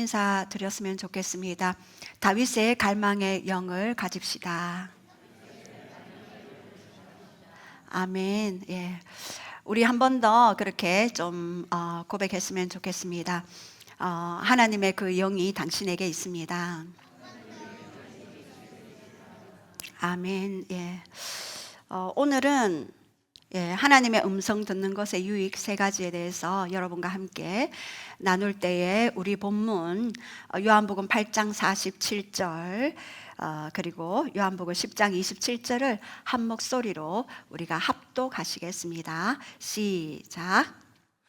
인사드렸으면 좋겠습니다. 다윗의 갈망의 영을 가집시다. 아멘. 예. 우리 한 번 더 그렇게 좀 고백했으면 좋겠습니다. 하나님의 그 영이 당신에게 있습니다. 아멘. 예. 오늘은 하나님의 음성 듣는 것의 유익 세 가지에 대해서 여러분과 함께 나눌 때에 우리 본문 요한복음 8장 47절 그리고 요한복음 10장 27절을 한 목소리로 우리가 합독하시겠습니다. 시작.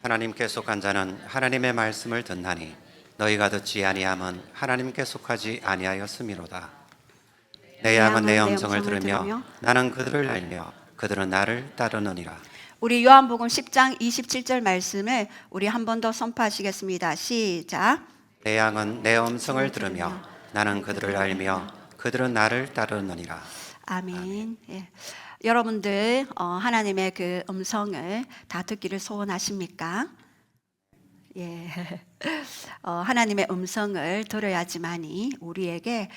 하나님께 속한 자는 하나님의 말씀을 듣나니 너희가 듣지 아니함은 하나님께 속하지 아니하였음이로다. 내 양은 내 음성을 들으며 나는 그들을 알며 그들은 나를 따르느니라. 우리 요한복음 10장 27절 말씀을 우리 한 번 더 선포하시겠습니다. 시작. 내 양은 내 음성을 들으며 나는 그들을 알며 그들은 나를 따르느니라. 아멘. 예. 여러분들 하나님의 그 음성을 다 듣기를 소원하십니까? 예. 하나님의 음성을 들어야지만이 우리에게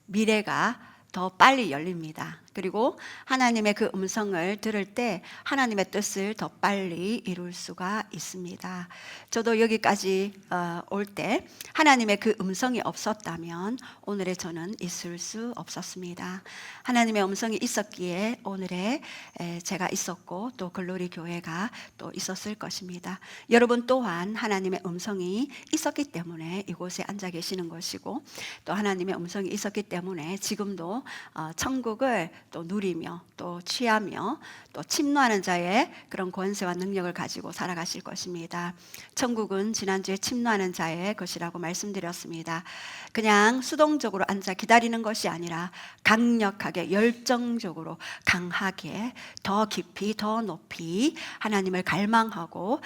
미래가 더 빨리 열립니다. 그리고 하나님의 그 음성을 들을 때 하나님의 뜻을 더 빨리 이룰 수가 있습니다. 저도 여기까지 올 때 하나님의 그 음성이 없었다면 오늘의 저는 있을 수 없었습니다. 하나님의 음성이 있었기에 오늘의 제가 있었고 또 글로리 교회가 또 있었을 것입니다. 여러분 또한 하나님의 음성이 있었기 때문에 이곳에 앉아 계시는 것이고 또 하나님의 음성이 있었기 때문에 지금도 천국을 또 누리며 또 취하며 또 침노하는 자의 그런 권세와 능력을 가지고 살아가실 것입니다. 천국은 지난주에 침노하는 자의 것이라고 말씀드렸습니다. 그냥 수동적으로 앉아 기다리는 것이 아니라 강력하게 열정적으로 강하게 더 깊이 더 높이 하나님을 갈망하고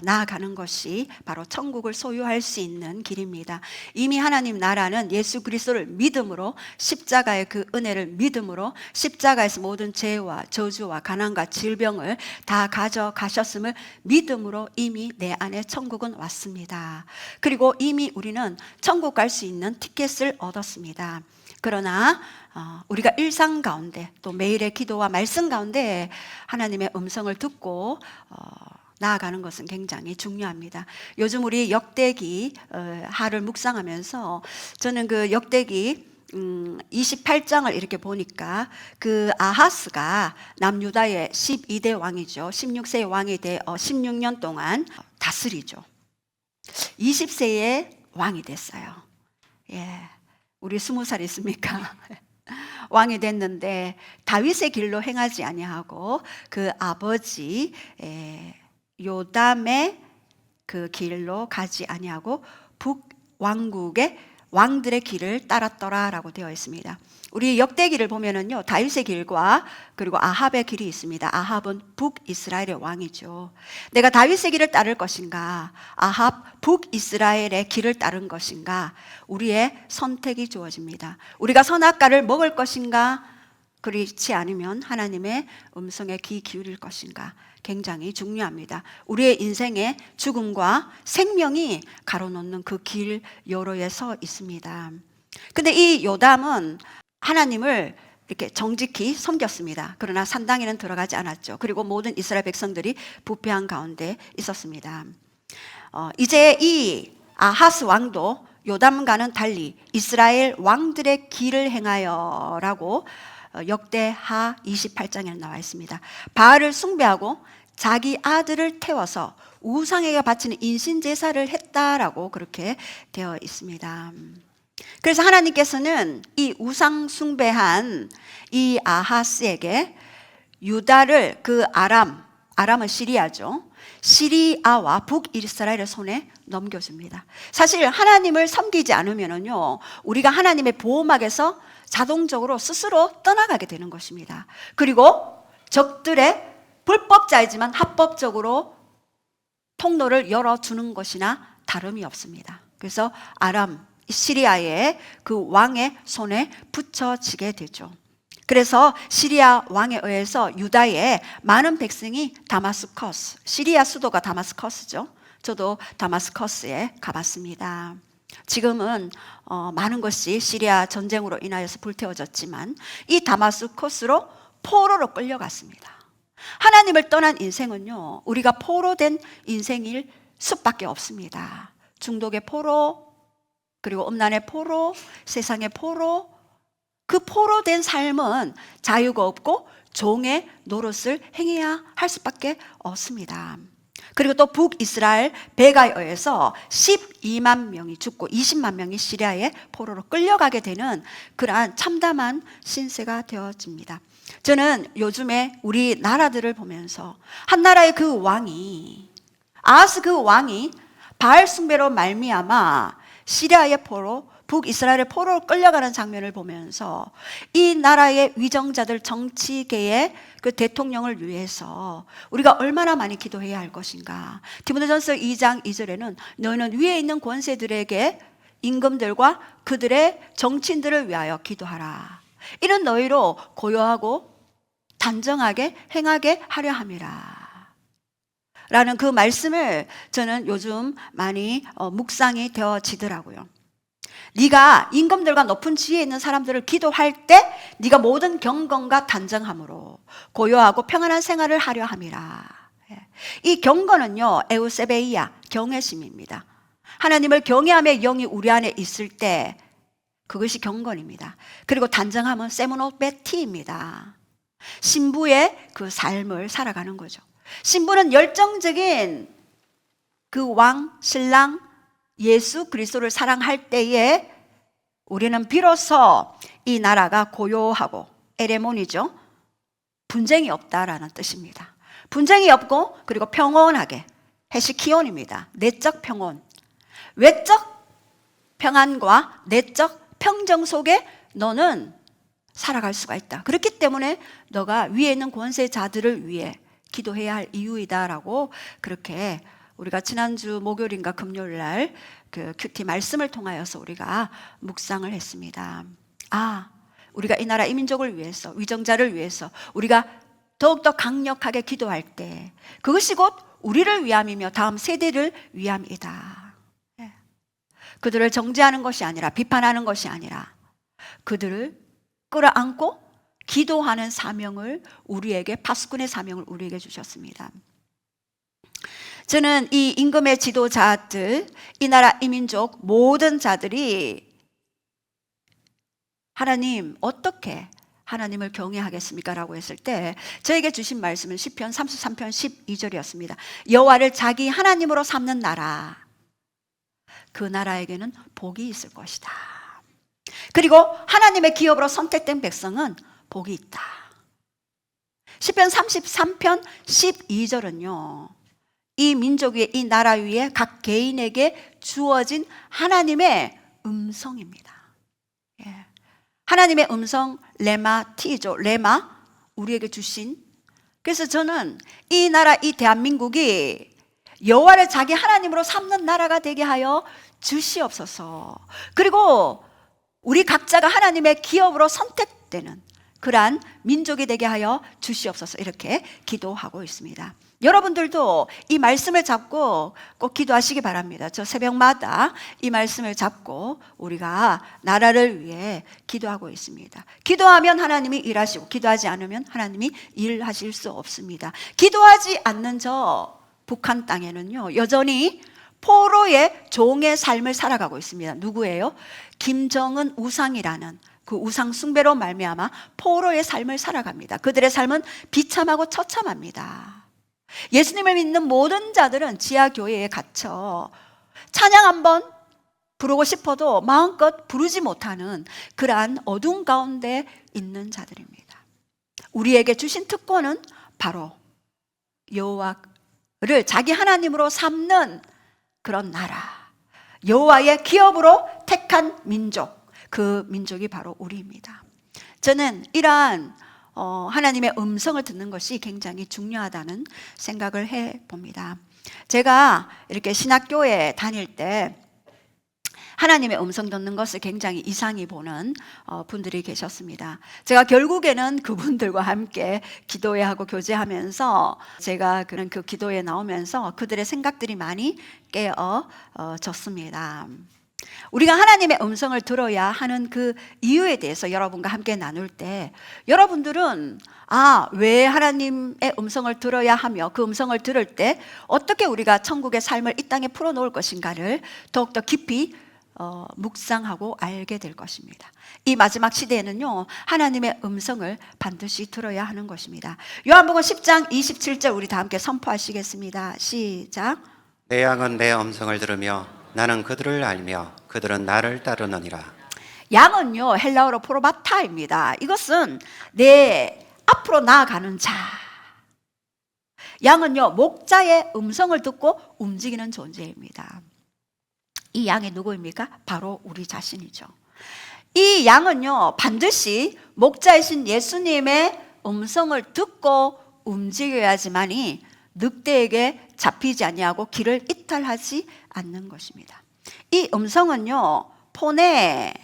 나아가는 것이 바로 천국을 소유할 수 있는 길입니다. 이미 하나님 나라는 예수 그리스도를 믿음으로 십자가의 그 은혜를 믿음으로 십자가에서 모든 죄와 저주와 가난과 질병을 다 가져가셨음을 믿음으로 이미 내 안에 천국은 왔습니다. 그리고 이미 우리는 천국 갈 수 있는 티켓을 얻었습니다. 그러나 우리가 일상 가운데 또 매일의 기도와 말씀 가운데 하나님의 음성을 듣고 나아가는 것은 굉장히 중요합니다. 요즘 우리 역대기 하를 묵상하면서 저는 그 역대기 28장을 이렇게 보니까 그 아하스가 남유다의 12대 왕이죠. 16세의 왕이 돼 16년 동안 다스리죠. 20세의 왕이 됐어요. 예, 우리 20살 있습니까? 왕이 됐는데 다윗의 길로 행하지 아니하고 그 아버지 요담의 그 길로 가지 아니하고 북왕국의 왕들의 길을 따랐더라라고 되어 있습니다. 우리 역대기를 보면은요, 다윗의 길과 그리고 아합의 길이 있습니다. 아합은 북이스라엘의 왕이죠. 내가 다윗의 길을 따를 것인가, 아합 북이스라엘의 길을 따른 것인가, 우리의 선택이 주어집니다. 우리가 선악과를 먹을 것인가, 그렇지 않으면 하나님의 음성에 귀 기울일 것인가, 굉장히 중요합니다. 우리의 인생의 죽음과 생명이 가로놓는 그 길 여로에 서 있습니다. 근데 이 요담은 하나님을 이렇게 정직히 섬겼습니다. 그러나 산당에는 들어가지 않았죠. 그리고 모든 이스라엘 백성들이 부패한 가운데 있었습니다. 이제 이 아하스 왕도 요담과는 달리 이스라엘 왕들의 길을 행하여 라고 역대하 28장에 나와 있습니다. 바알을 숭배하고 자기 아들을 태워서 우상에게 바치는 인신제사를 했다라고 그렇게 되어 있습니다. 그래서 하나님께서는 이 우상 숭배한 이 아하스에게 유다를 그 아람은 시리아죠. 시리아와 북이스라엘의 손에 넘겨줍니다. 사실 하나님을 섬기지 않으면요, 우리가 하나님의 보호막에서 자동적으로 스스로 떠나가게 되는 것입니다. 그리고 적들의 불법자이지만 합법적으로 통로를 열어주는 것이나 다름이 없습니다. 그래서 시리아의 그 왕의 손에 붙여지게 되죠. 그래서 시리아 왕에 의해서 유다의 많은 백성이 시리아 수도가 다마스커스죠. 저도 다마스커스에 가봤습니다. 지금은 많은 것이 시리아 전쟁으로 인하여서 불태워졌지만 이 다마스커스로 포로로 끌려갔습니다. 하나님을 떠난 인생은요, 우리가 포로된 인생일 수밖에 없습니다. 중독의 포로, 그리고 음란의 포로, 세상의 포로. 그 포로된 삶은 자유가 없고 종의 노릇을 행해야 할 수밖에 없습니다. 그리고 또 북이스라엘 배가에 의해서 12만 명이 죽고 20만 명이 시리아의 포로로 끌려가게 되는 그러한 참담한 신세가 되어집니다. 저는 요즘에 우리 나라들을 보면서 한 나라의 그 왕이, 아하스 그 왕이 바알 숭배로 말미암아 시리아의 포로, 북이스라엘의 포로로 끌려가는 장면을 보면서 이 나라의 위정자들, 정치계의 그 대통령을 위해서 우리가 얼마나 많이 기도해야 할 것인가. 디모데전서 2장 2절에는 너희는 위에 있는 권세들에게 임금들과 그들의 정치인들을 위하여 기도하라. 이런 너희로 고요하고 단정하게 행하게 하려 함이라. 라는 그 말씀을 저는 요즘 많이 묵상이 되어지더라고요. 네가 임금들과 높은 지위에 있는 사람들을 기도할 때 네가 모든 경건과 단정함으로 고요하고 평안한 생활을 하려 함이라. 이 경건은요, 에우세베이아, 경외심입니다. 하나님을 경외함의 영이 우리 안에 있을 때 그것이 경건입니다. 그리고 단정함은 세무노베티입니다. 신부의 그 삶을 살아가는 거죠. 신부는 열정적인 그 왕, 신랑 예수 그리스도를 사랑할 때에 우리는 비로소 이 나라가 고요하고, 에레몬이죠, 분쟁이 없다라는 뜻입니다. 분쟁이 없고 그리고 평온하게, 헤시키온입니다. 내적 평온, 외적 평안과 내적 평정 속에 너는 살아갈 수가 있다. 그렇기 때문에 너가 위에 있는 권세자들을 위해 기도해야 할 이유이다라고, 그렇게 우리가 지난주 목요일인가 금요일 날 그 큐티 말씀을 통하여서 우리가 묵상을 했습니다. 우리가 이 나라 이 민족을 위해서, 위정자를 위해서 우리가 더욱더 강력하게 기도할 때 그것이 곧 우리를 위함이며 다음 세대를 위함이다. 그들을 정죄하는 것이 아니라, 비판하는 것이 아니라 그들을 끌어안고 기도하는 사명을 우리에게, 파수꾼의 사명을 우리에게 주셨습니다. 저는 이 임금의 지도자들, 이 나라 이 민족 모든 자들이 하나님 어떻게 하나님을 경외하겠습니까? 라고 했을 때 저에게 주신 말씀은 시편 33편 12절이었습니다. 여호와를 자기 하나님으로 삼는 나라, 그 나라에게는 복이 있을 것이다. 그리고 하나님의 기업으로 선택된 백성은 복이 있다. 시편 33편 12절은요, 이 민족 위에, 이 나라 위에 각 개인에게 주어진 하나님의 음성입니다. 하나님의 음성, 레마티죠. 레마, 우리에게 주신. 그래서 저는 이 나라, 이 대한민국이 여호와를 자기 하나님으로 삼는 나라가 되게 하여 주시옵소서. 그리고 우리 각자가 하나님의 기업으로 선택되는 그러한 민족이 되게 하여 주시옵소서, 이렇게 기도하고 있습니다. 여러분들도 이 말씀을 잡고 꼭 기도하시기 바랍니다. 저 새벽마다 이 말씀을 잡고 우리가 나라를 위해 기도하고 있습니다. 기도하면 하나님이 일하시고, 기도하지 않으면 하나님이 일하실 수 없습니다. 기도하지 않는 저 북한 땅에는요, 여전히 포로의 종의 삶을 살아가고 있습니다. 누구예요? 김정은 우상이라는 그 우상 숭배로 말미암아 포로의 삶을 살아갑니다. 그들의 삶은 비참하고 처참합니다. 예수님을 믿는 모든 자들은 지하 교회에 갇혀 찬양 한번 부르고 싶어도 마음껏 부르지 못하는 그러한 어두운 가운데 있는 자들입니다. 우리에게 주신 특권은 바로 여호와를 자기 하나님으로 삼는 그런 나라, 여호와의 기업으로 택한 민족, 그 민족이 바로 우리입니다. 저는 이러한 하나님의 음성을 듣는 것이 굉장히 중요하다는 생각을 해봅니다. 제가 이렇게 신학교에 다닐 때 하나님의 음성 듣는 것을 굉장히 이상히 보는 분들이 계셨습니다. 제가 결국에는 그분들과 함께 기도회 하고 교제하면서 제가 그런 그 기도에 나오면서 그들의 생각들이 많이 깨어졌습니다. 우리가 하나님의 음성을 들어야 하는 그 이유에 대해서 여러분과 함께 나눌 때, 여러분들은 왜 하나님의 음성을 들어야 하며 그 음성을 들을 때 어떻게 우리가 천국의 삶을 이 땅에 풀어놓을 것인가를 더욱더 깊이 묵상하고 알게 될 것입니다. 이 마지막 시대에는요, 하나님의 음성을 반드시 들어야 하는 것입니다. 요한복음 10장 27절 우리 다 함께 선포하시겠습니다. 시작. 내 양은 내 음성을 들으며 나는 그들을 알며 그들은 나를 따르느니라. 양은요, 헬라어로 프로바타입니다. 이것은 내 앞으로 나아가는 자. 양은요, 목자의 음성을 듣고 움직이는 존재입니다. 이 양이 누구입니까? 바로 우리 자신이죠. 이 양은요, 반드시 목자이신 예수님의 음성을 듣고 움직여야지만이 늑대에게 잡히지 아니하고 길을 이탈하지 않는 것입니다. 이 음성은요, 포네입니다.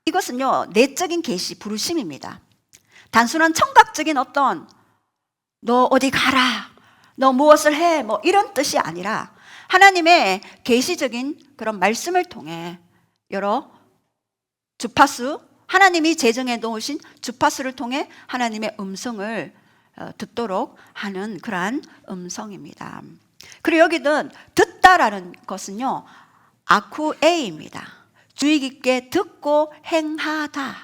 이것은요, 내적인 계시, 부르심입니다. 단순한 청각적인 어떤 너 어디 가라, 너 무엇을 해, 뭐 이런 뜻이 아니라 하나님의 계시적인 그런 말씀을 통해 여러 주파수, 하나님이 제정해 놓으신 주파수를 통해 하나님의 음성을 듣도록 하는 그러한 음성입니다. 그리고 여기는 듣다라는 것은요, 아쿠에이입니다. 주의 깊게 듣고 행하다.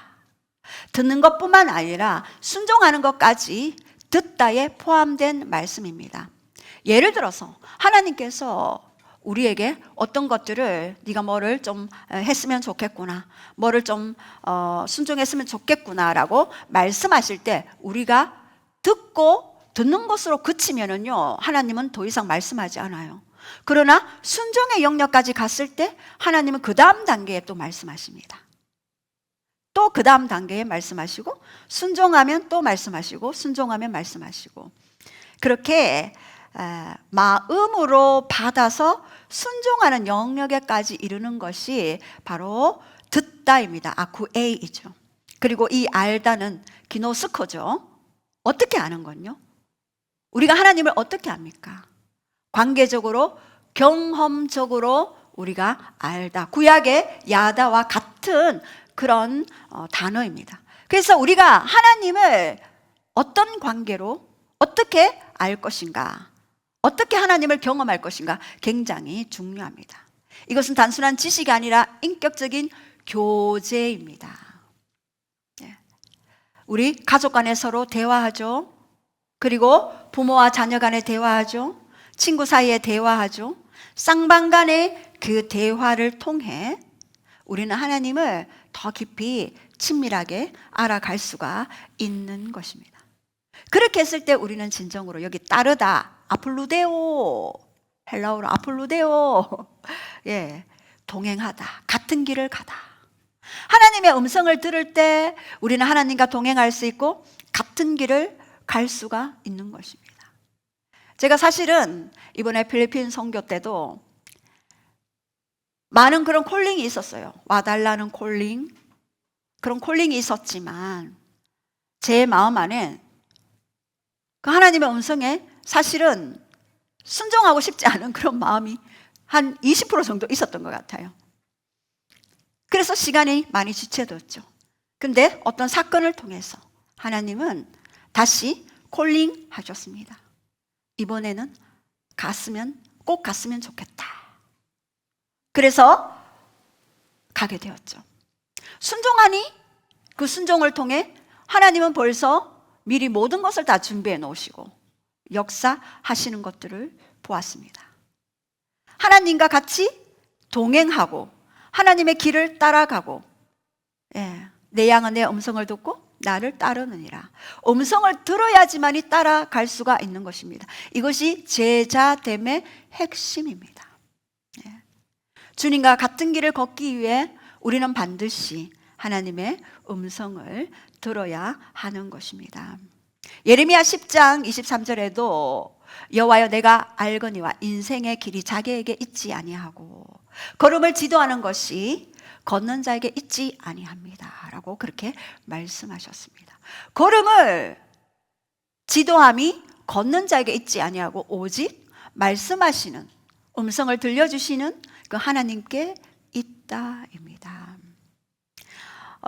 듣는 것뿐만 아니라 순종하는 것까지 듣다에 포함된 말씀입니다. 예를 들어서 하나님께서 우리에게 어떤 것들을 네가 뭐를 좀 했으면 좋겠구나, 뭐를 좀 순종했으면 좋겠구나라고 말씀하실 때 우리가 듣고 듣는 것으로 그치면은요, 하나님은 더 이상 말씀하지 않아요. 그러나 순종의 영역까지 갔을 때 하나님은 그 다음 단계에 또 말씀하십니다. 또 그 다음 단계에 말씀하시고, 순종하면 또 말씀하시고, 순종하면 말씀하시고, 그렇게 마음으로 받아서 순종하는 영역에까지 이르는 것이 바로 듣다입니다. 아쿠에이죠. 그리고 이 알다는 기노스코죠. 어떻게 아는 건요? 우리가 하나님을 어떻게 압니까? 관계적으로, 경험적으로 우리가 알다. 구약의 야다와 같은 그런 단어입니다. 그래서 우리가 하나님을 어떤 관계로 어떻게 알 것인가, 어떻게 하나님을 경험할 것인가 굉장히 중요합니다. 이것은 단순한 지식이 아니라 인격적인 교제입니다. 우리 가족 간에 서로 대화하죠. 그리고 부모와 자녀 간에 대화하죠. 친구 사이에 대화하죠. 쌍방 간의 그 대화를 통해 우리는 하나님을 더 깊이 친밀하게 알아갈 수가 있는 것입니다. 그렇게 했을 때 우리는 진정으로 여기 따르다, 아플루데오, 헬라어로 아플루데오, 동행하다, 같은 길을 가다. 하나님의 음성을 들을 때 우리는 하나님과 동행할 수 있고 같은 길을 갈 수가 있는 것입니다. 제가 사실은 이번에 필리핀 선교 때도 많은 그런 콜링이 있었어요. 와달라는 콜링, 그런 콜링이 있었지만 제 마음 안에 그 하나님의 음성에 사실은 순종하고 싶지 않은 그런 마음이 한 20% 정도 있었던 것 같아요. 그래서 시간이 많이 지체됐죠. 근데 어떤 사건을 통해서 하나님은 다시 콜링 하셨습니다. 이번에는 꼭 갔으면 좋겠다. 그래서 가게 되었죠. 순종하니 그 순종을 통해 하나님은 벌써 미리 모든 것을 다 준비해 놓으시고 역사하시는 것들을 보았습니다. 하나님과 같이 동행하고 하나님의 길을 따라가고, 내 양은 내 음성을 듣고 나를 따르느니라. 음성을 들어야지만이 따라갈 수가 있는 것입니다. 이것이 제자됨의 핵심입니다. 주님과 같은 길을 걷기 위해 우리는 반드시 하나님의 음성을 들어야 하는 것입니다. 예레미야 10장 23절에도 여호와여 내가 알거니와 인생의 길이 자기에게 있지 아니하고 걸음을 지도하는 것이 걷는 자에게 있지 아니합니다 라고 그렇게 말씀하셨습니다. 걸음을 지도함이 걷는 자에게 있지 아니하고 오직 말씀하시는, 음성을 들려주시는 그 하나님께 있다입니다.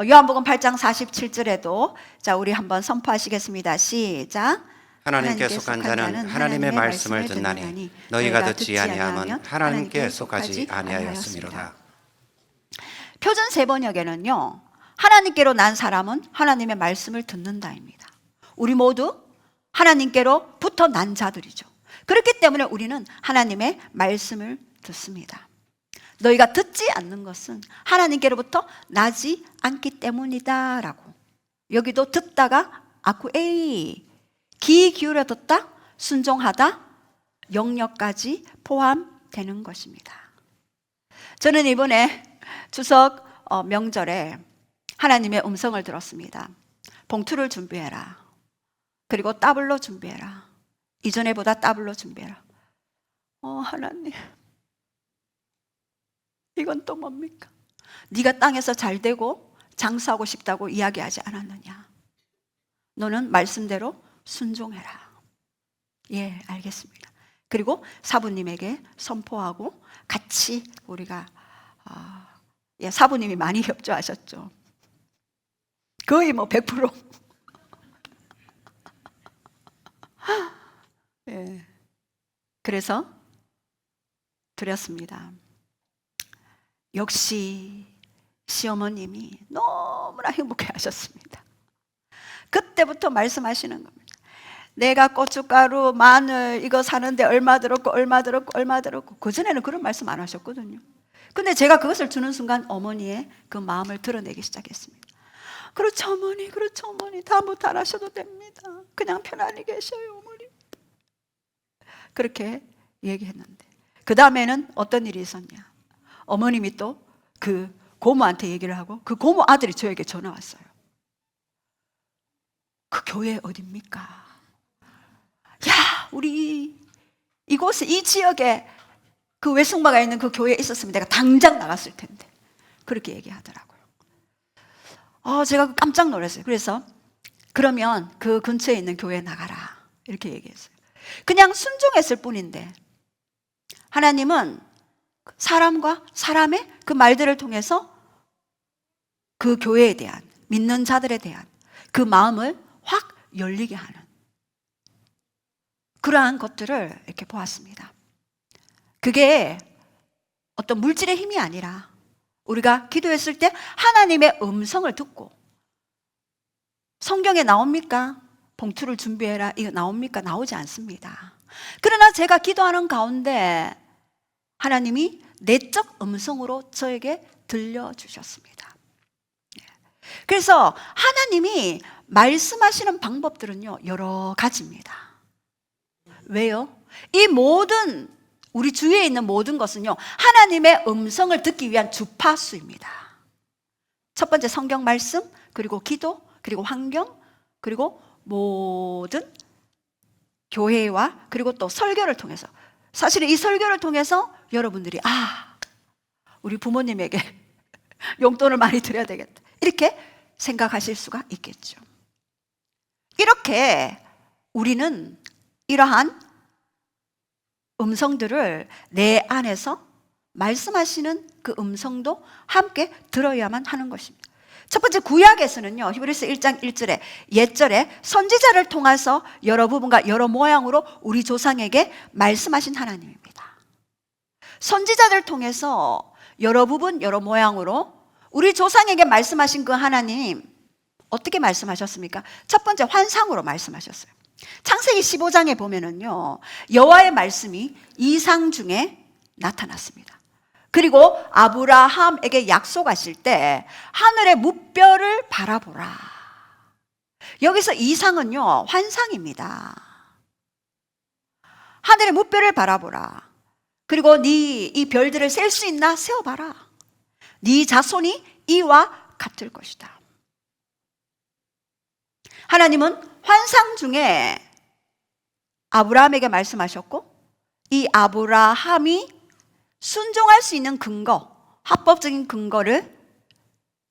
요한복음 8장 47절에도 자 우리 한번 선포하시겠습니다. 시작. 하나님께 속한 자는 하나님의 말씀을 듣나니 너희가 듣지 아니하면 하나님께 속하지 아니하였음이로다. 표준 세번역에는요, 하나님께로 난 사람은 하나님의 말씀을 듣는다입니다. 우리 모두 하나님께로부터 난 자들이죠. 그렇기 때문에 우리는 하나님의 말씀을 듣습니다. 너희가 듣지 않는 것은 하나님께로부터 나지 않기 때문이다 라고. 여기도 듣다가 아쿠에이, 귀 기울여 듣다, 순종하다, 영역까지 포함되는 것입니다. 저는 이번에 추석 명절에 하나님의 음성을 들었습니다. 봉투를 준비해라. 그리고 따블로 준비해라. 이전에보다 따블로 준비해라. 하나님, 이건 또 뭡니까? 네가 땅에서 잘 되고 장수하고 싶다고 이야기하지 않았느냐? 너는 말씀대로 순종해라. 예, 알겠습니다. 그리고 사부님에게 선포하고 같이 우리가 사부님이 많이 협조하셨죠. 거의 100%. 예. 그래서 드렸습니다. 역시 시어머님이 너무나 행복해 하셨습니다. 그때부터 말씀하시는 겁니다. 내가 고춧가루, 마늘 이거 사는데 얼마 들었고 얼마 들었고 얼마 들었고. 그전에는 그런 말씀 안 하셨거든요. 근데 제가 그것을 주는 순간 어머니의 그 마음을 드러내기 시작했습니다. 그렇죠 어머니, 그렇죠 어머니, 다음부터 안 하셔도 됩니다. 그냥 편안히 계셔요 어머니. 그렇게 얘기했는데 그 다음에는 어떤 일이 있었냐? 어머님이 또 그 고모한테 얘기를 하고 그 고모 아들이 저에게 전화 왔어요. 그 교회 어딥니까? 야, 우리 이곳에 이 지역에 그 외숙마가 있는 그 교회에 있었으면 내가 당장 나갔을 텐데. 그렇게 얘기하더라고요. 제가 깜짝 놀랐어요. 그래서 그러면 그 근처에 있는 교회에 나가라 이렇게 얘기했어요. 그냥 순종했을 뿐인데 하나님은 사람과 사람의 그 말들을 통해서 그 교회에 대한, 믿는 자들에 대한 그 마음을 확 열리게 하는 그러한 것들을 이렇게 보았습니다. 그게 어떤 물질의 힘이 아니라 우리가 기도했을 때 하나님의 음성을 듣고, 성경에 나옵니까? 봉투를 준비해라 이거 나옵니까? 나오지 않습니다. 그러나 제가 기도하는 가운데 하나님이 내적 음성으로 저에게 들려주셨습니다. 그래서 하나님이 말씀하시는 방법들은요 여러 가지입니다. 왜요? 이 모든 우리 주위에 있는 모든 것은요 하나님의 음성을 듣기 위한 주파수입니다. 첫 번째 성경 말씀, 그리고 기도, 그리고 환경, 그리고 모든 교회와 그리고 또 설교를 통해서, 사실은 이 설교를 통해서 여러분들이 우리 부모님에게 용돈을 많이 드려야 되겠다 이렇게 생각하실 수가 있겠죠. 이렇게 우리는 이러한 음성들을 내 안에서 말씀하시는 그 음성도 함께 들어야만 하는 것입니다. 첫 번째 구약에서는요 히브리서 1장 1절에 옛절에 선지자를 통해서 여러 부분과 여러 모양으로 우리 조상에게 말씀하신 하나님입니다. 선지자들 통해서 여러 부분 여러 모양으로 우리 조상에게 말씀하신 그 하나님 어떻게 말씀하셨습니까? 첫 번째 환상으로 말씀하셨어요. 창세기 15장에 보면은요 여호와의 말씀이 이상 중에 나타났습니다. 그리고 아브라함에게 약속하실 때 하늘의 무뼈를 바라보라. 여기서 이상은요 환상입니다. 하늘의 무뼈를 바라보라. 그리고 네 이 별들을 셀 수 있나 세어봐라. 네 자손이 이와 같을 것이다. 하나님은 환상 중에 아브라함에게 말씀하셨고 이 아브라함이 순종할 수 있는 근거, 합법적인 근거를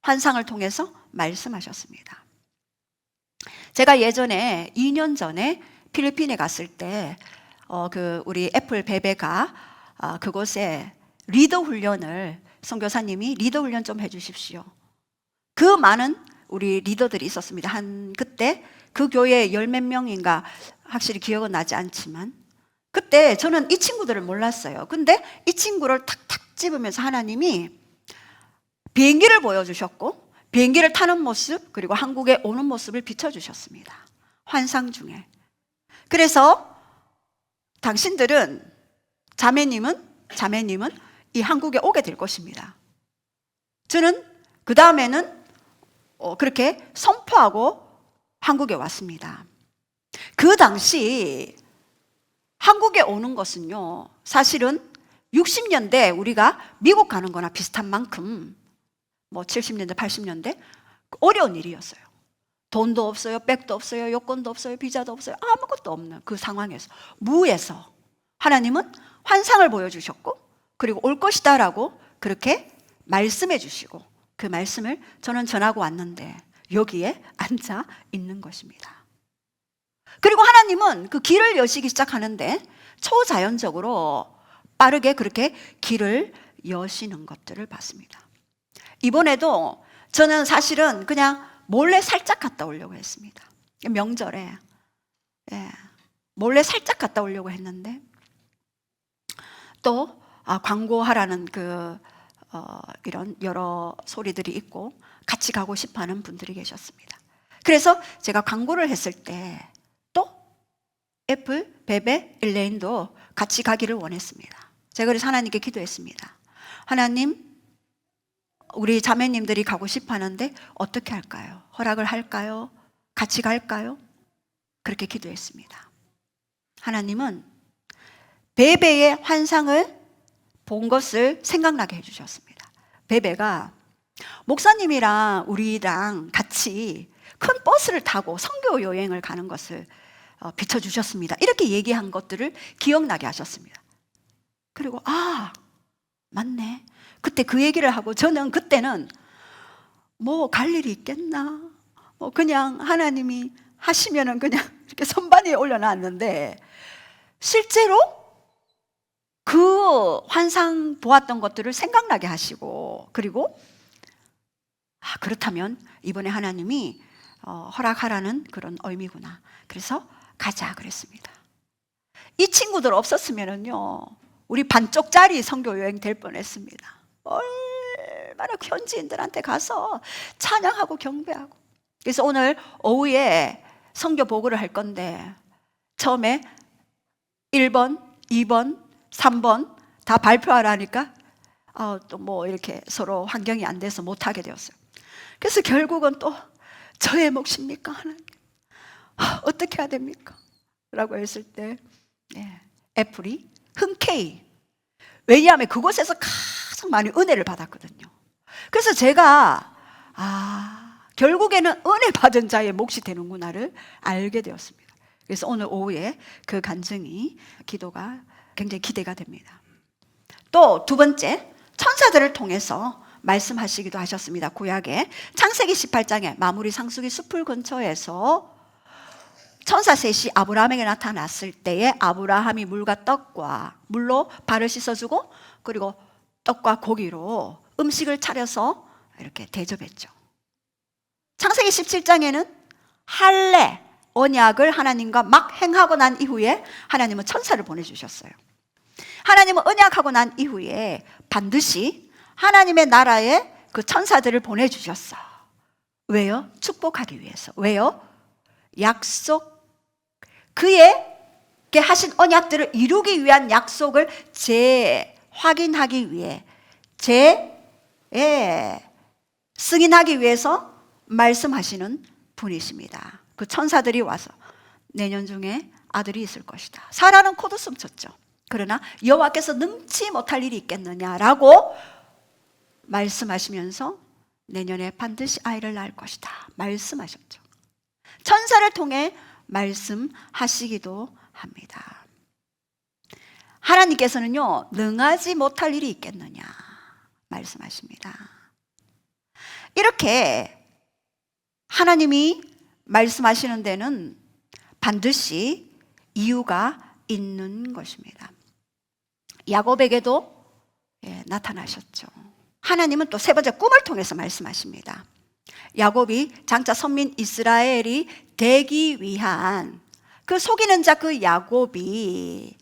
환상을 통해서 말씀하셨습니다. 제가 예전에 2년 전에 필리핀에 갔을 때 우리 애플 베베가 그곳에 리더 훈련을 선교사님이 리더 훈련 좀 해주십시오. 그 많은 우리 리더들이 있었습니다. 한 그때 그 교회에 열 몇 명인가 확실히 기억은 나지 않지만 그때 저는 이 친구들을 몰랐어요. 근데 이 친구를 탁탁 집으면서 하나님이 비행기를 보여주셨고 비행기를 타는 모습 그리고 한국에 오는 모습을 비춰주셨습니다. 환상 중에. 그래서 당신들은 자매님은 이 한국에 오게 될 것입니다. 저는 그 다음에는 그렇게 선포하고 한국에 왔습니다. 그 당시 한국에 오는 것은요, 사실은 60년대 우리가 미국 가는 거나 비슷한 만큼 70년대, 80년대 어려운 일이었어요. 돈도 없어요, 백도 없어요, 여권도 없어요, 비자도 없어요, 아무것도 없는 그 상황에서 무에서 하나님은 환상을 보여주셨고 그리고 올 것이다 라고 그렇게 말씀해 주시고 그 말씀을 저는 전하고 왔는데 여기에 앉아 있는 것입니다. 그리고 하나님은 그 길을 여시기 시작하는데 초자연적으로 빠르게 그렇게 길을 여시는 것들을 봤습니다. 이번에도 저는 사실은 그냥 몰래 살짝 갔다 오려고 했습니다. 명절에 몰래 살짝 갔다 오려고 했는데 또 광고하라는 이런 여러 소리들이 있고 같이 가고 싶어하는 분들이 계셨습니다. 그래서 제가 광고를 했을 때 또 애플, 베베, 일레인도 같이 가기를 원했습니다. 제가 그래서 하나님께 기도했습니다. 하나님, 우리 자매님들이 가고 싶어하는데 어떻게 할까요? 허락을 할까요? 같이 갈까요? 그렇게 기도했습니다. 하나님은 베베의 환상을 본 것을 생각나게 해주셨습니다. 베베가 목사님이랑 우리랑 같이 큰 버스를 타고 선교 여행을 가는 것을 비춰주셨습니다. 이렇게 얘기한 것들을 기억나게 하셨습니다. 그리고 맞네. 그때 그 얘기를 하고 저는 그때는 갈 일이 있겠나? 그냥 하나님이 하시면은 그냥 이렇게 선반위에 올려놨는데 실제로 그 환상 보았던 것들을 생각나게 하시고 그리고 그렇다면 이번에 하나님이 허락하라는 그런 의미구나. 그래서 가자 그랬습니다. 이 친구들 없었으면은요 우리 반쪽짜리 선교 여행 될 뻔했습니다. 얼마나 현지인들한테 가서 찬양하고 경배하고. 그래서 오늘 오후에 선교 보고를 할 건데 처음에 1번, 2번, 3번 다 발표하라니까 또 이렇게 서로 환경이 안 돼서 못하게 되었어요. 그래서 결국은 또 저의 몫입니까? 하나님 어떻게 해야 됩니까? 라고 했을 때 애플이 흔쾌히, 왜냐하면 그곳에서 가장 많이 은혜를 받았거든요. 그래서 제가 결국에는 은혜 받은 자의 몫이 되는구나를 알게 되었습니다. 그래서 오늘 오후에 그 간증이 기도가 굉장히 기대가 됩니다. 또 두 번째, 천사들을 통해서 말씀하시기도 하셨습니다. 구약에 창세기 18장에 마무리 상수기 숲을 근처에서 천사 셋이 아브라함에게 나타났을 때에 아브라함이 물과 떡과 물로 발을 씻어주고 그리고 떡과 고기로 음식을 차려서 이렇게 대접했죠. 창세기 17장에는 할례 언약을 하나님과 막 행하고 난 이후에 하나님은 천사를 보내주셨어요. 하나님은 언약하고 난 이후에 반드시 하나님의 나라에 그 천사들을 보내주셨어. 왜요? 축복하기 위해서. 왜요? 약속, 그에게 하신 언약들을 이루기 위한 약속을 확인하기 위해, 승인하기 위해서 말씀하시는 분이십니다. 그 천사들이 와서 내년 중에 아들이 있을 것이다. 사라는 코웃음 쳤죠. 그러나 여호와께서 능치 못할 일이 있겠느냐라고 말씀하시면서 내년에 반드시 아이를 낳을 것이다 말씀하셨죠. 천사를 통해 말씀하시기도 합니다. 하나님께서는요 능하지 못할 일이 있겠느냐 말씀하십니다. 이렇게 하나님이 말씀하시는 데는 반드시 이유가 있는 것입니다. 야곱에게도 나타나셨죠. 하나님은 또 세 번째 꿈을 통해서 말씀하십니다. 야곱이 장차 선민 이스라엘이 되기 위한 그 속이는 자 그 야곱이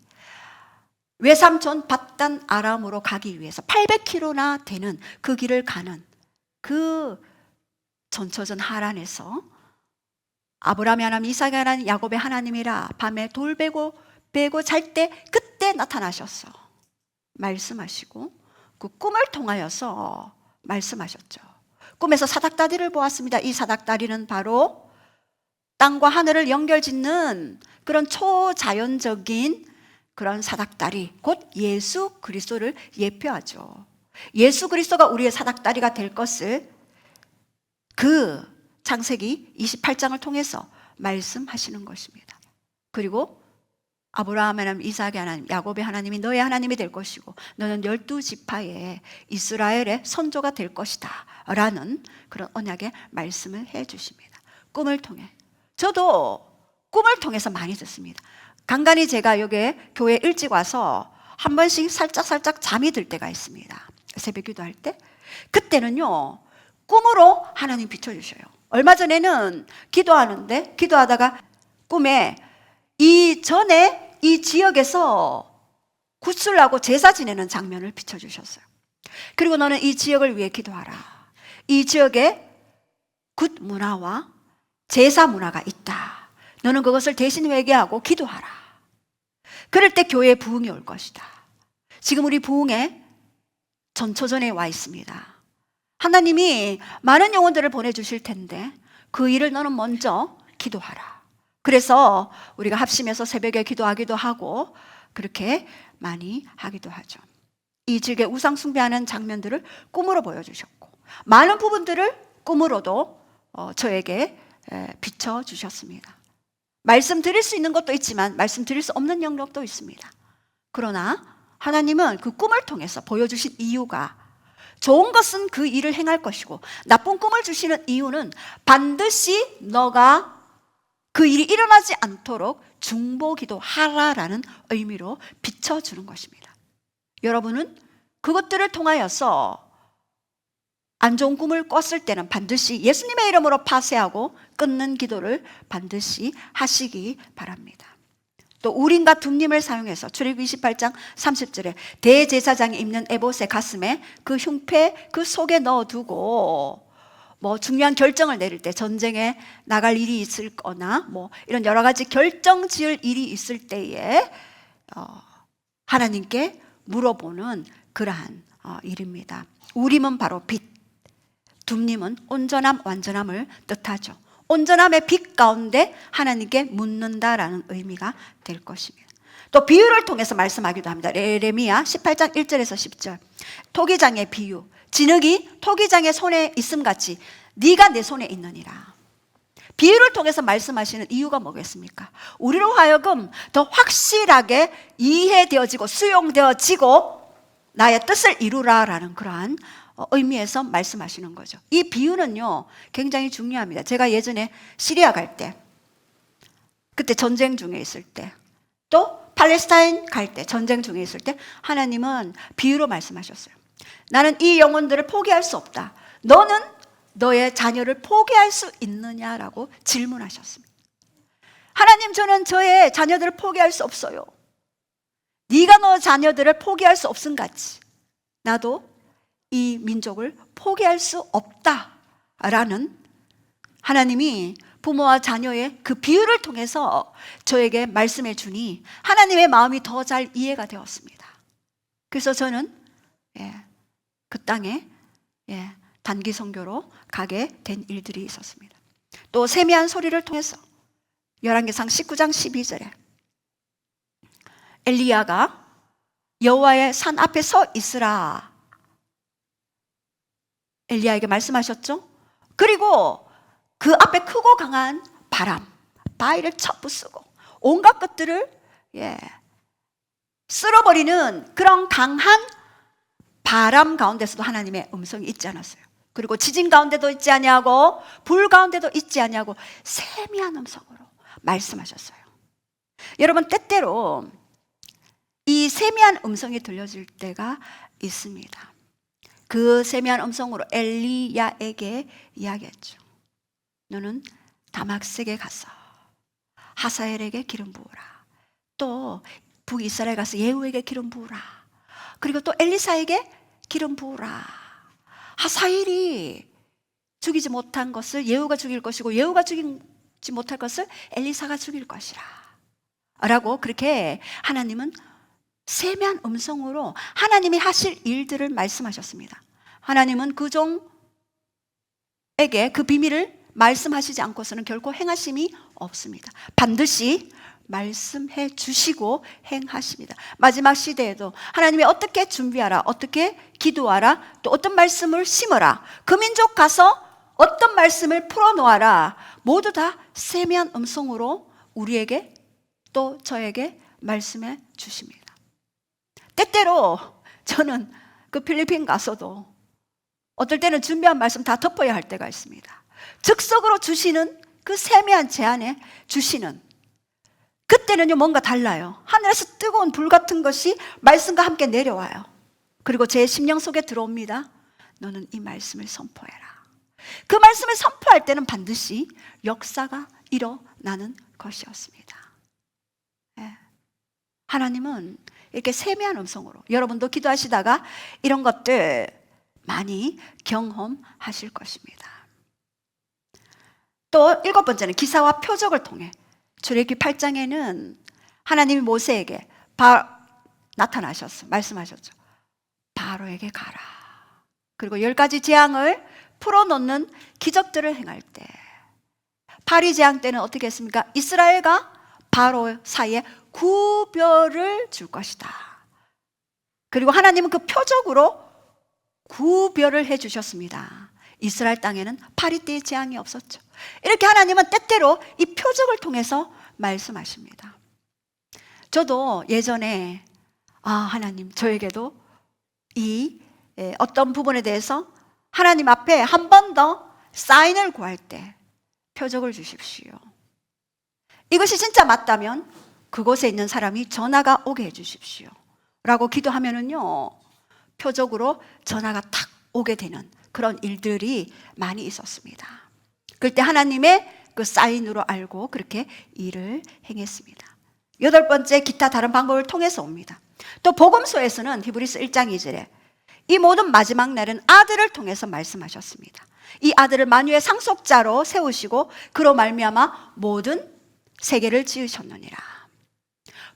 외삼촌 밧단 아람으로 가기 위해서 800km나 되는 그 길을 가는 그 전초전 하란에서 아브라함의 하나님, 이삭의 하나님, 야곱의 하나님이라 밤에 돌 베고 잘 때 그때 나타나셔서 말씀하시고 그 꿈을 통하여서 말씀하셨죠. 꿈에서 사닥다리를 보았습니다. 이 사닥다리는 바로 땅과 하늘을 연결짓는 그런 초자연적인 그런 사닥다리, 곧 예수 그리스도를 예표하죠. 예수 그리스도가 우리의 사닥다리가 될 것을 그 창세기 28장을 통해서 말씀하시는 것입니다. 그리고 아브라함의 하나님, 이삭의 하나님, 야곱의 하나님이 너의 하나님이 될 것이고 너는 12지파의 이스라엘의 선조가 될 것이다 라는 그런 언약의 말씀을 해 주십니다. 꿈을 통해. 저도 꿈을 통해서 많이 듣습니다. 간간히 제가 여기 교회 일찍 와서 한 번씩 살짝 잠이 들 때가 있습니다. 새벽 기도할 때. 그때는요, 꿈으로 하나님 비춰주셔요. 얼마 전에는 기도하다가 꿈에 이전에 이 지역에서 구슬하고 제사 지내는 장면을 비춰주셨어요. 그리고 너는 이 지역을 위해 기도하라. 이 지역에 굿 문화와 제사 문화가 있다. 너는 그것을 대신 회개하고 기도하라. 그럴 때 교회에 부흥이 올 것이다. 지금 우리 부흥에 전초전에 와 있습니다. 하나님이 많은 영혼들을 보내주실 텐데 그 일을 너는 먼저 기도하라. 그래서 우리가 합심해서 새벽에 기도하기도 하고 그렇게 많이 하기도 하죠. 이 지역에 우상 숭배하는 장면들을 꿈으로 보여주셨고 많은 부분들을 꿈으로도 저에게 비춰주셨습니다. 말씀드릴 수 있는 것도 있지만 말씀드릴 수 없는 영역도 있습니다. 그러나 하나님은 그 꿈을 통해서 보여주신 이유가 좋은 것은 그 일을 행할 것이고 나쁜 꿈을 주시는 이유는 반드시 너가 그 일이 일어나지 않도록 중보기도 하라라는 의미로 비춰주는 것입니다. 여러분은 그것들을 통하여서 안 좋은 꿈을 꿨을 때는 반드시 예수님의 이름으로 파쇄하고 끊는 기도를 반드시 하시기 바랍니다. 또 우림과 둠림을 사용해서 출애굽기 28장 30절에 대제사장이 입는 에봇의 가슴에 그 흉패 그 속에 넣어두고 뭐 중요한 결정을 내릴 때 전쟁에 나갈 일이 있을 거나 뭐 이런 여러 가지 결정 지을 일이 있을 때에 하나님께 물어보는 그러한 일입니다. 우림은 바로 빛, 둠림은 온전함, 완전함을 뜻하죠. 온전함의 빛 가운데 하나님께 묻는다라는 의미가 될 것입니다. 또 비유를 통해서 말씀하기도 합니다. 예레미야 18장 1절에서 10절. 토기장의 비유. 진흙이 토기장의 손에 있음같이 네가 내 손에 있느니라. 비유를 통해서 말씀하시는 이유가 뭐겠습니까? 우리로 하여금 더 확실하게 이해되어지고 수용되어지고 나의 뜻을 이루라라는 그러한 의미에서 말씀하시는 거죠. 이 비유는요 굉장히 중요합니다. 제가 예전에 시리아 갈 때, 그때 전쟁 중에 있을 때, 또 팔레스타인 갈 때 전쟁 중에 있을 때 하나님은 비유로 말씀하셨어요. 나는 이 영혼들을 포기할 수 없다. 너는 너의 자녀를 포기할 수 있느냐라고 질문하셨습니다. 하나님, 저는 저의 자녀들을 포기할 수 없어요. 네가 너 자녀들을 포기할 수 없음같이 나도 이 민족을 포기할 수 없다라는 하나님이 부모와 자녀의 그 비유를 통해서 저에게 말씀해 주니 하나님의 마음이 더 잘 이해가 되었습니다. 그래서 저는 그 땅에 단기 선교로 가게 된 일들이 있었습니다. 또 세미한 소리를 통해서 열왕기상 19장 12절에 엘리야가 여호와의 산 앞에 서 있으라 엘리야에게 말씀하셨죠. 그리고 그 앞에 크고 강한 바람, 바위를 쳐부수고 온갖 것들을 쓸어버리는 그런 강한 바람 가운데서도 하나님의 음성이 있지 않았어요. 그리고 지진 가운데도 있지 아니하고 불 가운데도 있지 아니하고 세미한 음성으로 말씀하셨어요. 여러분, 때때로 이 세미한 음성이 들려질 때가 있습니다. 그 세미한 음성으로 엘리야에게 이야기했죠. 너는 다마스에 가서 하사엘에게 기름 부으라. 또 북이스라엘 가서 예후에게 기름 부으라. 그리고 또 엘리사에게 기름 부으라. 하사엘이 죽이지 못한 것을 예후가 죽일 것이고 예후가 죽이지 못할 것을 엘리사가 죽일 것이라 라고 그렇게 하나님은 세미한 음성으로 하나님이 하실 일들을 말씀하셨습니다. 하나님은 그 종에게 그 비밀을 말씀하시지 않고서는 결코 행하심이 없습니다. 반드시 말씀해 주시고 행하십니다. 마지막 시대에도 하나님이 어떻게 준비하라, 어떻게 기도하라, 또 어떤 말씀을 심어라, 그 민족 가서 어떤 말씀을 풀어놓아라, 모두 다 세미한 음성으로 우리에게 또 저에게 말씀해 주십니다. 때때로 저는 그 필리핀 가서도 어떨 때는 준비한 말씀 다 덮어야 할 때가 있습니다. 즉석으로 주시는 그 세미한 제안에 주시는 그때는요 뭔가 달라요. 하늘에서 뜨거운 불 같은 것이 말씀과 함께 내려와요. 그리고 제 심령 속에 들어옵니다. 너는 이 말씀을 선포해라. 그 말씀을 선포할 때는 반드시 역사가 일어나는 것이었습니다. 네. 하나님은 이렇게 세미한 음성으로 여러분도 기도하시다가 이런 것들 많이 경험하실 것입니다. 또 7번째는 기사와 표적을 통해 출애굽기 8장에는 하나님이 모세에게 나타나셨어. 말씀하셨죠. 바로에게 가라. 그리고 10가지 재앙을 풀어놓는 기적들을 행할 때 파리 재앙 때는 어떻게 했습니까? 이스라엘과 바로 사이에 구별을 줄 것이다. 그리고 하나님은 그 표적으로 구별을 해 주셨습니다. 이스라엘 땅에는 파리떼의 재앙이 없었죠. 이렇게 하나님은 때때로 이 표적을 통해서 말씀하십니다. 저도 예전에 하나님 저에게도 이 어떤 부분에 대해서 하나님 앞에 한 번 더 사인을 구할 때 표적을 주십시오. 이것이 진짜 맞다면 그곳에 있는 사람이 전화가 오게 해주십시오 라고 기도하면은요 표적으로 전화가 탁 오게 되는 그런 일들이 많이 있었습니다. 그때 하나님의 그 사인으로 알고 그렇게 일을 행했습니다. 8번째, 기타 다른 방법을 통해서 옵니다. 또 복음서에서는 히브리서 1장 2절에 이 모든 마지막 날은 아들을 통해서 말씀하셨습니다. 이 아들을 만유의 상속자로 세우시고 그로 말미암아 모든 세계를 지으셨느니라.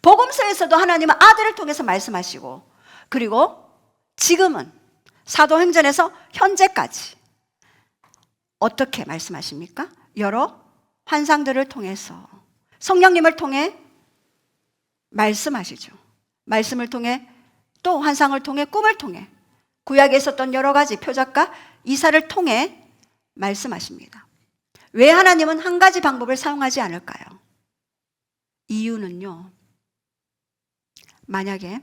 복음서에서도 하나님은 아들을 통해서 말씀하시고 그리고 지금은 사도행전에서 현재까지 어떻게 말씀하십니까? 여러 환상들을 통해서 성령님을 통해 말씀하시죠. 말씀을 통해 또 환상을 통해 꿈을 통해 구약에 있었던 여러 가지 표적과 이사를 통해 말씀하십니다. 왜 하나님은 한 가지 방법을 사용하지 않을까요? 이유는요, 만약에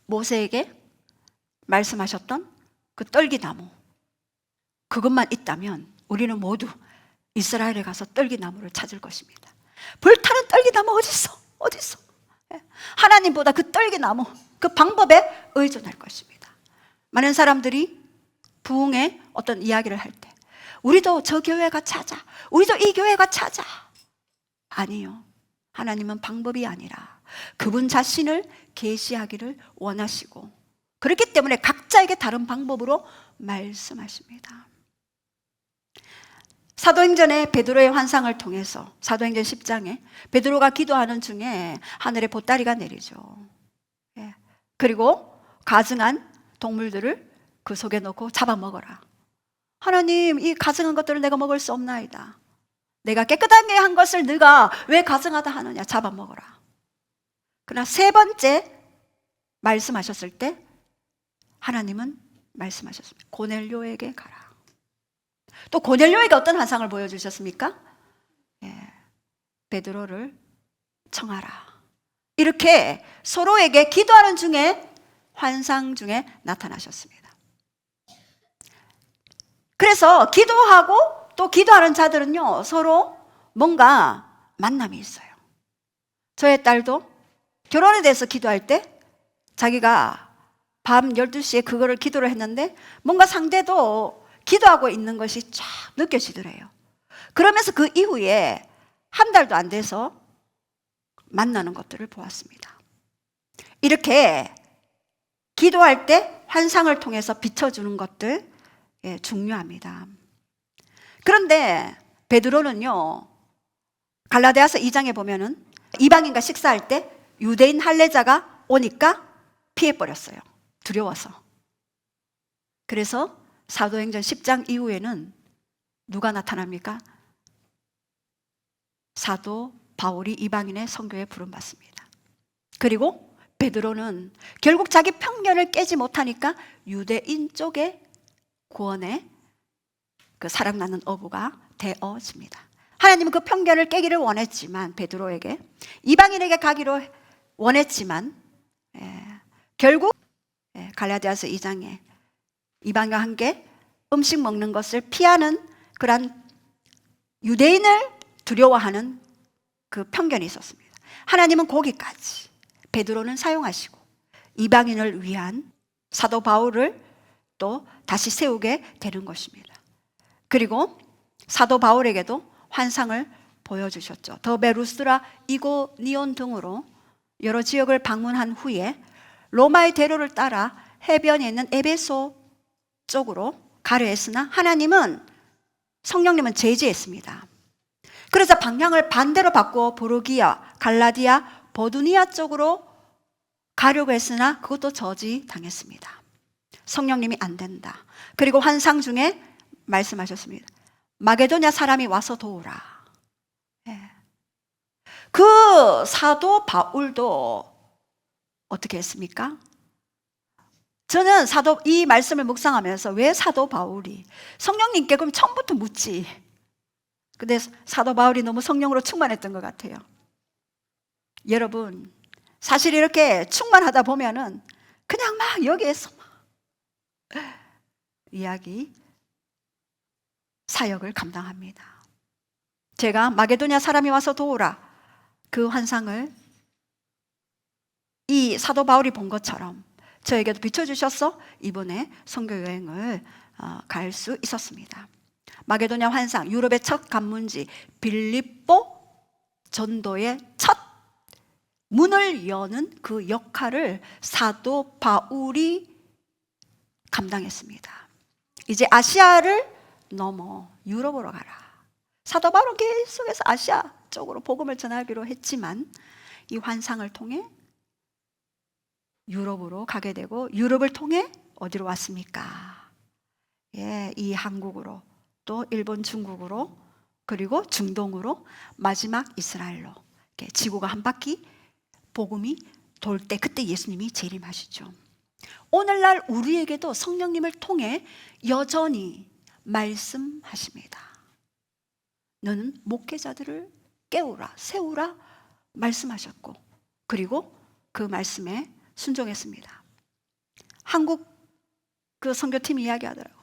모세에게 말씀하셨던 그 떨기나무 그것만 있다면 우리는 모두 이스라엘에 가서 떨기나무를 찾을 것입니다. 불타는 떨기나무 어디 있어? 하나님보다 그 떨기나무 그 방법에 의존할 것입니다. 많은 사람들이 부흥의 어떤 이야기를 할 때 우리도 저 교회가 찾아, 우리도 이 교회가 찾아. 아니요, 하나님은 방법이 아니라 그분 자신을 계시하기를 원하시고 그렇기 때문에 각자에게 다른 방법으로 말씀하십니다. 사도행전의 베드로의 환상을 통해서 사도행전 10장에 베드로가 기도하는 중에 하늘에 보따리가 내리죠. 그리고 가증한 동물들을 그 속에 넣고 잡아먹어라. 하나님, 이 가증한 것들을 내가 먹을 수 없나이다. 내가 깨끗하게 한 것을 네가 왜 가증하다 하느냐. 잡아먹어라. 그러나 3번째 말씀하셨을 때 하나님은 말씀하셨습니다. 고넬료에게 가라. 또 고넬료에게 어떤 환상을 보여주셨습니까? 베드로를 청하라. 이렇게 서로에게 기도하는 중에 환상 중에 나타나셨습니다. 그래서 기도하고 또 기도하는 자들은요 서로 뭔가 만남이 있어요. 저의 딸도 결혼에 대해서 기도할 때 자기가 밤 12시에 그거를 기도를 했는데 뭔가 상대도 기도하고 있는 것이 쫙 느껴지더래요. 그러면서 그 이후에 한 달도 안 돼서 만나는 것들을 보았습니다. 이렇게 기도할 때 환상을 통해서 비춰주는 것들 중요합니다. 그런데 베드로는요, 갈라디아서 2장에 보면은 이방인과 식사할 때 유대인 할례자가 오니까 피해버렸어요. 두려워서. 그래서 사도행전 10장 이후에는 누가 나타납니까? 사도 바울이 이방인의 선교에 부름받습니다. 그리고 베드로는 결국 자기 편견을 깨지 못하니까 유대인 쪽에 구원의 그 사랑나는 어부가 되어집니다. 하나님은 그 편견을 깨기를 원했지만 베드로에게, 이방인에게 가기로 원했지만 결국 갈라디아서 2장에 이방인과 함께 음식 먹는 것을 피하는 그런 유대인을 두려워하는 그 편견이 있었습니다. 하나님은 거기까지 베드로는 사용하시고 이방인을 위한 사도 바울을 또 다시 세우게 되는 것입니다. 그리고 사도 바울에게도 환상을 보여주셨죠. 더베루스라, 이고니온 등으로 여러 지역을 방문한 후에 로마의 대로를 따라 해변에 있는 에베소 쪽으로 가려 했으나 성령님은 제지했습니다. 그래서 방향을 반대로 바꾸어 보르기아, 갈라디아, 버두니아 쪽으로 가려고 했으나 그것도 저지당했습니다. 성령님이 안 된다. 그리고 환상 중에 말씀하셨습니다. 마게도냐 사람이 와서 도우라. 그 사도 바울도 어떻게 했습니까? 저는 이 말씀을 묵상하면서 왜 사도 바울이 성령님께 그럼 처음부터 묻지. 근데 사도 바울이 너무 성령으로 충만했던 것 같아요. 여러분, 사실 이렇게 충만하다 보면은 그냥 막 여기에서 이야기, 사역을 감당합니다. 제가 마게도냐 사람이 와서 도우라, 그 환상을 이 사도 바울이 본 것처럼 저에게도 비춰주셔서 이번에 선교 여행을 갈 수 있었습니다. 마게도냐 환상, 유럽의 첫 관문지 빌립보 전도의 첫 문을 여는 그 역할을 사도 바울이 감당했습니다. 이제 아시아를 넘어 유럽으로 가라. 사도 바울은 계속해서 아시아 쪽으로 복음을 전하기로 했지만 이 환상을 통해 유럽으로 가게 되고, 유럽을 통해 어디로 왔습니까? 이 한국으로, 또 일본, 중국으로, 그리고 중동으로, 마지막 이스라엘로 이렇게 지구가 한 바퀴 복음이 돌 때, 그때 예수님이 재림하시죠. 오늘날 우리에게도 성령님을 통해 여전히 말씀하십니다. 너는 목회자들을 깨우라, 세우라 말씀하셨고, 그리고 그 말씀에 순종했습니다. 한국 그 선교팀이 이야기하더라고.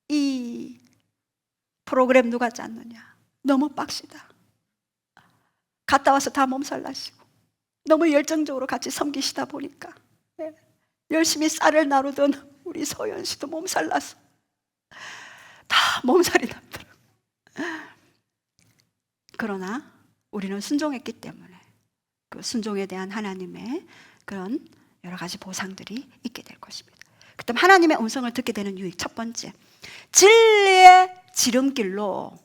이 프로그램 누가 짰느냐? 너무 빡시다. 갔다 와서 다 몸살 나시고 너무 열정적으로 같이 섬기시다 보니까 열심히 쌀을 나르던 우리 서연 씨도 몸살 나서 다 몸살이 났더라고요. 그러나 우리는 순종했기 때문에 그 순종에 대한 하나님의 그런 여러 가지 보상들이 있게 될 것입니다. 그다음 하나님의 음성을 듣게 되는 유익, 첫 번째, 진리의 지름길로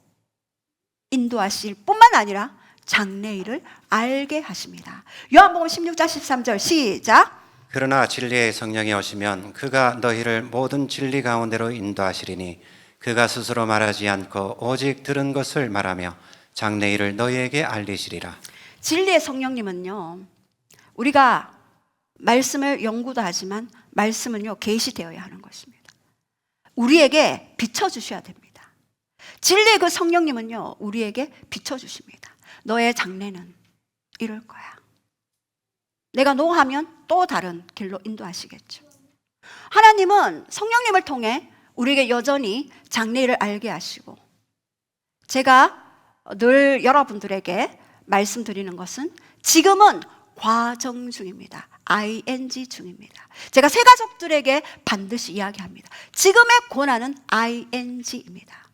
인도하실 뿐만 아니라 장래일을 알게 하십니다. 요한복음 16장 13절 시작. 그러나 진리의 성령이 오시면 그가 너희를 모든 진리 가운데로 인도하시리니 그가 스스로 말하지 않고 오직 들은 것을 말하며 장래일을 너희에게 알리시리라. 진리의 성령님은요, 우리가 말씀을 연구도 하지만 말씀은요 계시되어야 하는 것입니다. 우리에게 비춰주셔야 됩니다. 진리의 그 성령님은요 우리에게 비춰주십니다. 너의 장래는 이럴 거야. 내가 노하면 또 다른 길로 인도하시겠죠. 하나님은 성령님을 통해 우리에게 여전히 장래일을 알게 하시고, 제가 늘 여러분들에게 말씀드리는 것은 지금은 과정 중입니다. ing 중입니다. 제가 새 가족들에게 반드시 이야기합니다. 지금의 고난은 ing입니다.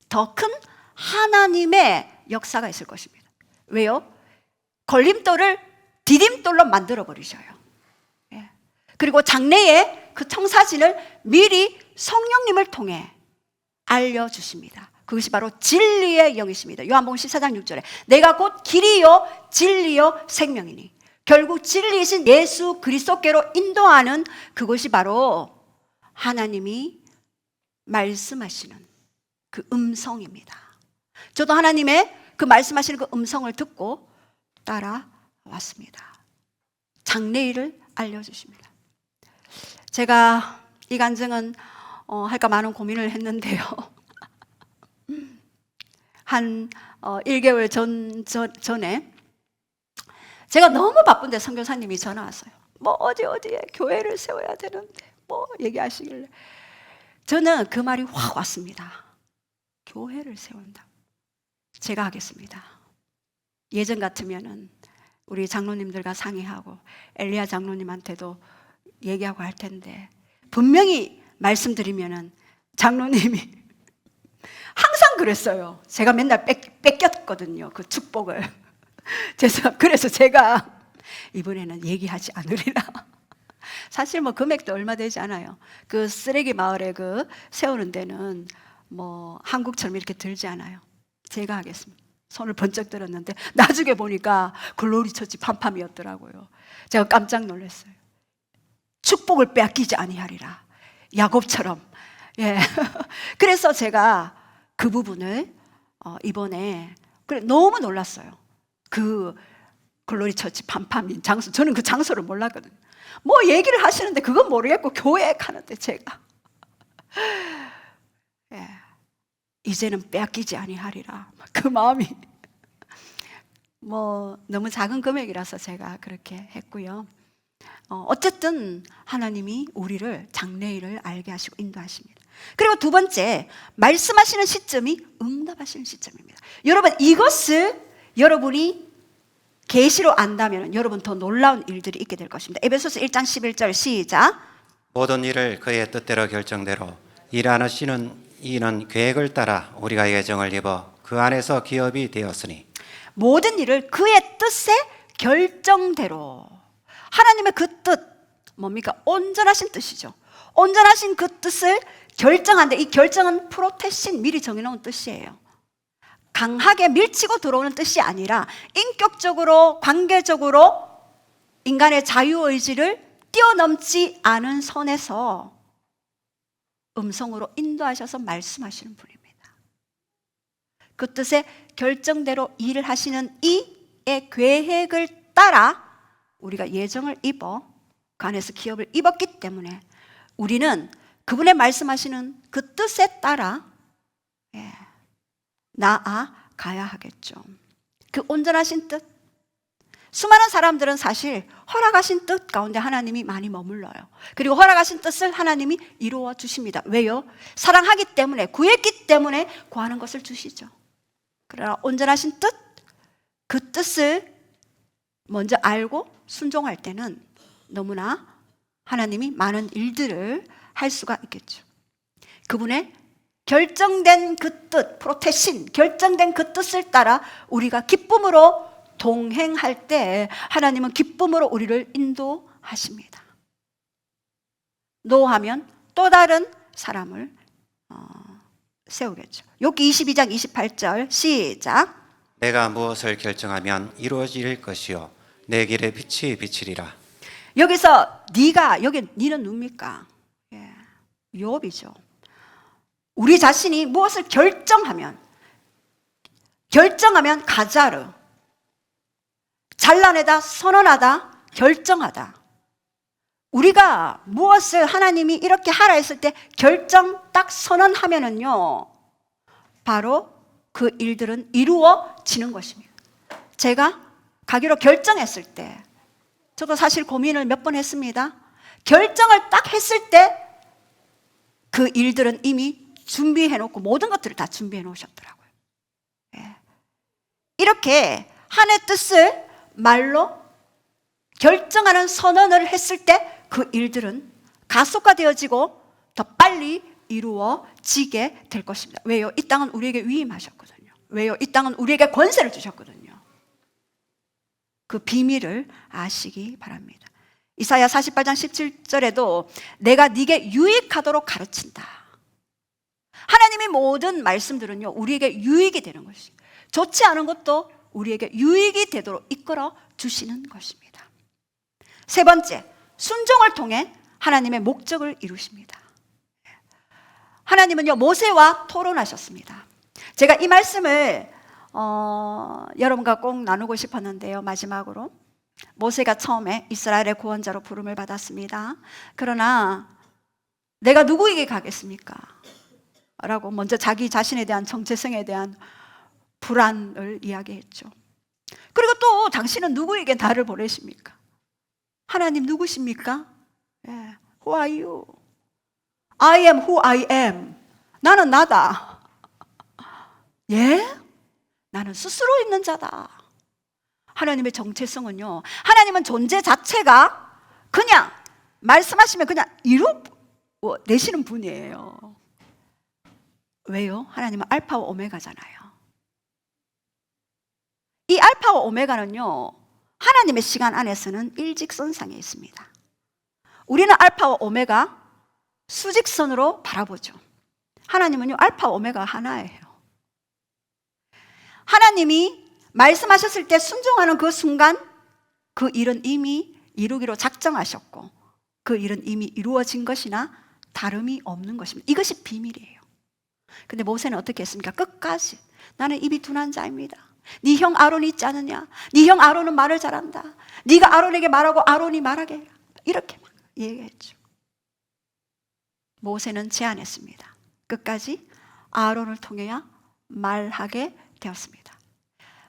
더 큰 하나님의 역사가 있을 것입니다. 왜요? 걸림돌을 디딤돌로 만들어 버리셔요. 예. 그리고 장래에 그 청사진을 미리 성령님을 통해 알려주십니다. 그것이 바로 진리의 영이십니다. 요한복음 14장 6절에 내가 곧 길이요 진리요 생명이니, 결국 진리이신 예수 그리스도께로 인도하는 그것이 바로 하나님이 말씀하시는 그 음성입니다. 저도 하나님의 그 말씀하시는 그 음성을 듣고 따라왔습니다. 장래일을 알려주십니다. 제가 이 간증은 할까 많은 고민을 했는데요. 한 1개월 전에 제가 너무 바쁜데 선교사님이 전화 왔어요. 뭐 어디에 교회를 세워야 되는데 뭐 얘기하시길래 저는 그 말이 확 왔습니다. 교회를 세운다. 제가 하겠습니다. 예전 같으면은 우리 장로님들과 상의하고 엘리야 장로님한테도 얘기하고 할 텐데, 분명히 말씀드리면은 장로님이 항상 그랬어요. 제가 맨날 뺏겼거든요. 그 축복을. 그래서 제가 이번에는 얘기하지 않으리라. 사실 뭐 금액도 얼마 되지 않아요. 그 쓰레기 마을에 그 세우는 데는 뭐 한국처럼 이렇게 들지 않아요. 제가 하겠습니다. 손을 번쩍 들었는데 나중에 보니까 글로리 처치 팜팜이었더라고요. 제가 깜짝 놀랐어요. 축복을 빼앗기지 아니하리라. 야곱처럼. 예. 그래서 제가 그 부분을 이번에 너무 놀랐어요. 그 글로리 처치 팜팜인 장소, 저는 그 장소를 몰랐거든요. 뭐 얘기를 하시는데 그건 모르겠고 교회에 가는데 제가 예. 이제는 빼앗기지 아니하리라. 그 마음이 뭐 너무 작은 금액이라서 제가 그렇게 했고요. 어쨌든 하나님이 우리를 장래일을 알게 하시고 인도하십니다. 그리고 두 번째, 말씀하시는 시점이 응답하시는 시점입니다. 여러분, 이것을 여러분이 계시로 안다면 여러분 더 놀라운 일들이 있게 될 것입니다. 에베소서 1장 11절 시작. 모든 일을 그의 뜻대로 결정대로 일하시는 이는 계획을 따라 우리가 예정을 입어 그 안에서 기업이 되었으니, 모든 일을 그의 뜻의 결정대로. 하나님의 그 뜻 뭡니까? 온전하신 뜻이죠. 온전하신 그 뜻을 결정한데, 이 결정은 프로테신, 미리 정해놓은 뜻이에요. 강하게 밀치고 들어오는 뜻이 아니라 인격적으로, 관계적으로 인간의 자유의지를 뛰어넘지 않은 선에서 음성으로 인도하셔서 말씀하시는 분입니다. 그 뜻의 결정대로 일을 하시는 이의 계획을 따라 우리가 예정을 입어 그 안에서 기업을 입었기 때문에 우리는 그분의 말씀하시는 그 뜻에 따라 나아가야 하겠죠. 그 온전하신 뜻, 수많은 사람들은 사실 허락하신 뜻 가운데 하나님이 많이 머물러요. 그리고 허락하신 뜻을 하나님이 이루어 주십니다. 왜요? 사랑하기 때문에, 구했기 때문에 구하는 것을 주시죠. 그러나 온전하신 뜻, 그 뜻을 먼저 알고 순종할 때는 너무나 하나님이 많은 일들을 할 수가 있겠죠. 그분의 결정된 그 뜻, 프로테신, 결정된 그 뜻을 따라 우리가 기쁨으로 동행할 때 하나님은 기쁨으로 우리를 인도하십니다. 노하면 또 다른 사람을 세우겠죠. 욥기 22장 28절 시작. 내가 무엇을 결정하면 이루어질 것이요 내 길에 빛이 비치리라. 여기서 네가, 여기 니는 누굽니까? 욥이죠. 우리 자신이 무엇을 결정하면 가자르, 잘라내다, 선언하다, 결정하다. 우리가 무엇을 하나님이 이렇게 하라 했을 때 결정 딱 선언하면은요, 바로 그 일들은 이루어지는 것입니다. 제가 가기로 결정했을 때, 저도 사실 고민을 몇 번 했습니다. 결정을 딱 했을 때 그 일들은 이미 준비해놓고 모든 것들을 다 준비해 놓으셨더라고요. 이렇게 하나님의 뜻을 말로 결정하는 선언을 했을 때 그 일들은 가속화되어지고 더 빨리 이루어지게 될 것입니다. 왜요? 이 땅은 우리에게 위임하셨거든요. 왜요? 이 땅은 우리에게 권세를 주셨거든요. 그 비밀을 아시기 바랍니다. 이사야 48장 17절에도 내가 네게 유익하도록 가르친다. 하나님의 모든 말씀들은요, 우리에게 유익이 되는 것이에요. 좋지 않은 것도 우리에게 유익이 되도록 이끌어 주시는 것입니다. 세 번째, 순종을 통해 하나님의 목적을 이루십니다. 하나님은요, 모세와 토론하셨습니다. 제가 이 말씀을 여러분과 꼭 나누고 싶었는데요. 마지막으로 모세가 처음에 이스라엘의 구원자로 부름을 받았습니다. 그러나 내가 누구에게 가겠습니까? 라고 먼저 자기 자신에 대한 정체성에 대한 불안을 이야기했죠. 그리고 또 당신은 누구에게 나를 보내십니까? 하나님 누구십니까? 예. Who are you? I am who I am. 나는 나다. 예? 나는 스스로 있는 자다. 하나님의 정체성은요, 하나님은 존재 자체가 그냥 말씀하시면 그냥 이루내시는 분이에요. 왜요? 하나님은 알파와 오메가잖아요. 이 알파와 오메가는요, 하나님의 시간 안에서는 일직선상에 있습니다. 우리는 알파와 오메가 수직선으로 바라보죠. 하나님은요, 알파와 오메가 하나예요. 하나님이 말씀하셨을 때 순종하는 그 순간 그 일은 이미 이루기로 작정하셨고 그 일은 이미 이루어진 것이나 다름이 없는 것입니다. 이것이 비밀이에요. 근데 모세는 어떻게 했습니까? 끝까지 나는 입이 둔한 자입니다. 네 형 아론이 있지 않느냐? 네 형 아론은 말을 잘한다. 네가 아론에게 말하고 아론이 말하게 해라. 이렇게 막 얘기했죠. 모세는 제안했습니다. 끝까지 아론을 통해야 말하게 되었습니다.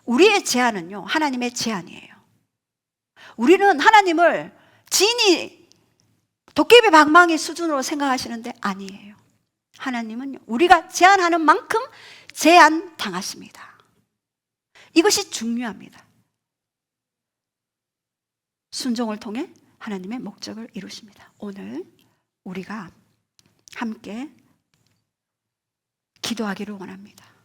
우리의 제안은요, 하나님의 제안이에요. 우리는 하나님을 진이 도깨비 방망이 수준으로 생각하시는데 아니에요. 하나님은요, 우리가 제안하는 만큼 제안 당하십니다. 이것이 중요합니다. 순종을 통해 하나님의 목적을 이루십니다. 오늘 우리가 함께 기도하기를 원합니다.